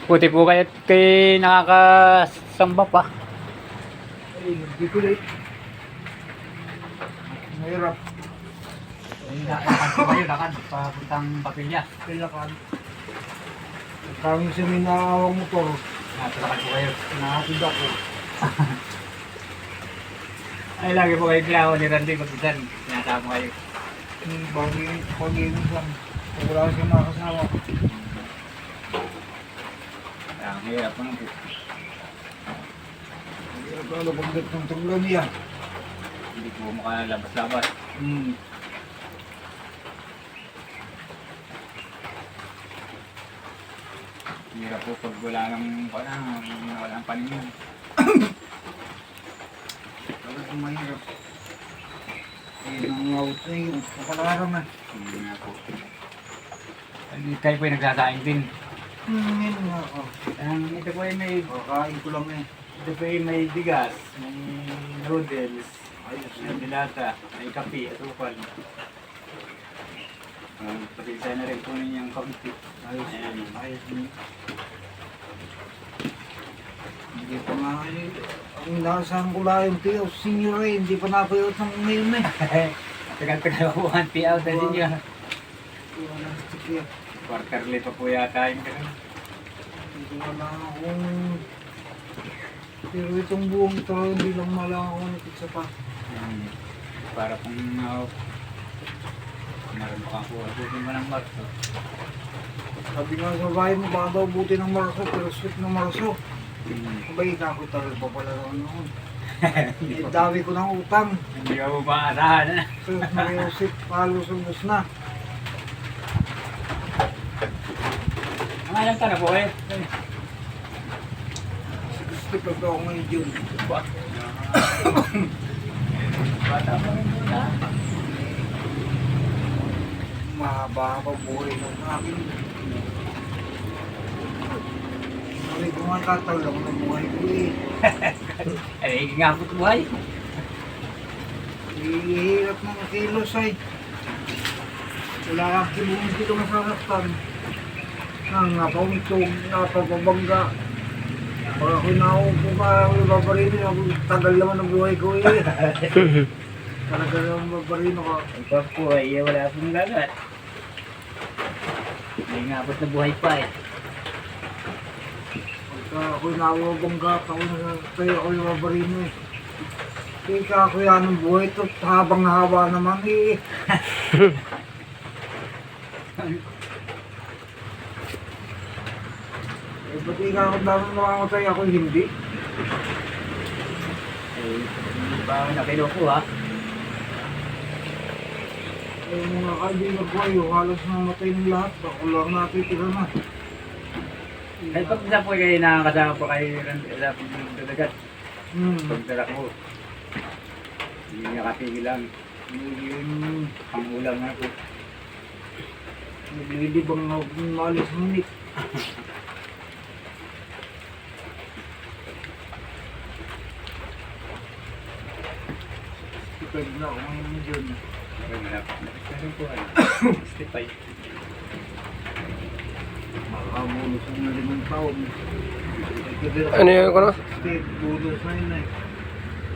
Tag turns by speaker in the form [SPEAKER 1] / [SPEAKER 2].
[SPEAKER 1] Puti po kayo kay nakakasamba pa.
[SPEAKER 2] Ay, hindi ko late. Mahirap.
[SPEAKER 1] Lakad po kayo, lakad. Papuntang Papilya.
[SPEAKER 2] Kailangan. Kami sa minaawang motor.
[SPEAKER 1] Lakad po kayo.
[SPEAKER 2] Nakatid ako.
[SPEAKER 1] Ay, lagi po kayo klaro ni Randy pagkisan. Sinasama kayo.
[SPEAKER 2] Pag-inom lang. Kung wala siyang makasama.
[SPEAKER 1] Ang hirap po po.
[SPEAKER 2] Mahirap lalo pagdat ng tuglan niya.
[SPEAKER 1] Hindi po makalabas-labas. Hirap po pag wala ng paningin.
[SPEAKER 2] Talagang mahirap. Eh, nangawot na yun. Kapalaran na.
[SPEAKER 1] Hindi nga po. Kayo po yung nagsasaing din.
[SPEAKER 2] Yun nga ako.
[SPEAKER 1] Ito po ay may
[SPEAKER 2] Kakain ko lang eh.
[SPEAKER 1] Ito po ay may bigas, may noodles,
[SPEAKER 2] Ayos
[SPEAKER 1] may
[SPEAKER 2] yan.
[SPEAKER 1] dilata, may kape, asukal. Pasisa na rin po ninyang kaunti.
[SPEAKER 2] Ayos
[SPEAKER 1] Ayan.
[SPEAKER 2] yan. Ayos yan. Hindi pa nga eh. Ang inasahan ko lang yung tiyo. Senior eh. Hindi pa napayot ng ngayon eh.
[SPEAKER 1] Tagal-tagal po ang out na din yun.
[SPEAKER 2] Wala na sa tiyo.
[SPEAKER 1] Quarterly pa po yata yung ganun.
[SPEAKER 2] Hindi wala akong... Pero itong buong ito, hindi lang malang ako nakitsa pa.
[SPEAKER 1] Para pong meron pa kang kuha. Buti mo ng marso.
[SPEAKER 2] Sabi nga sa bahay mo, baka daw buti ng marso, pero sweet ng marso. Sabay ako talaga pa pala noon. Eh, dami ko ng utang.
[SPEAKER 1] Hindi ka po ba asahan?
[SPEAKER 2] So, Mariosip, halos ubos na.
[SPEAKER 1] Ang alam ka na po eh.
[SPEAKER 2] Gusto pa ako ngayon yun.
[SPEAKER 1] Ba? Bata pa rin po na.
[SPEAKER 2] Mahaba pa buhay ng akin. Sabi ko nga tatawag ng buhay ko eh.
[SPEAKER 1] Ay, nga po buhay.
[SPEAKER 2] Hihirap ng kilos ay. Wala kang kilo masasaktan. Napauntog, napapabangga. Pag ako naupo pa, babarino ako. Tagal naman ang buhay ko eh. Talaga naman babarino ka.
[SPEAKER 1] Ikaw po ay wala pong gagat. May ngabot na buhay pa eh.
[SPEAKER 2] Pagka ako'y nawabangga, ako tayo ako'y babarino eh. Kaya ako yan ang buhay ito, habang haba naman eh. Eh, ba't ikaw ako dami mamamatay, ako hindi?
[SPEAKER 1] Eh, hindi ba ako nakinukuha?
[SPEAKER 2] Eh, mga kaibigan ko ay halos namatay ng lahat. Ako lang natitira na.
[SPEAKER 1] Ay, pag isa po kayo nakakasama po kayo sa pagdadagat. Pagdarak mo. Hindi nakatigil lang.
[SPEAKER 2] Yung
[SPEAKER 1] Pangulam na po.
[SPEAKER 2] naglilibang na malis munit. Pwede na ako ngayon dyan.
[SPEAKER 1] Okay, malapit. Meron po ay 65.
[SPEAKER 2] Makabulos na 5 taon.
[SPEAKER 3] Ano yun ko no?
[SPEAKER 2] State, bulos na yun eh.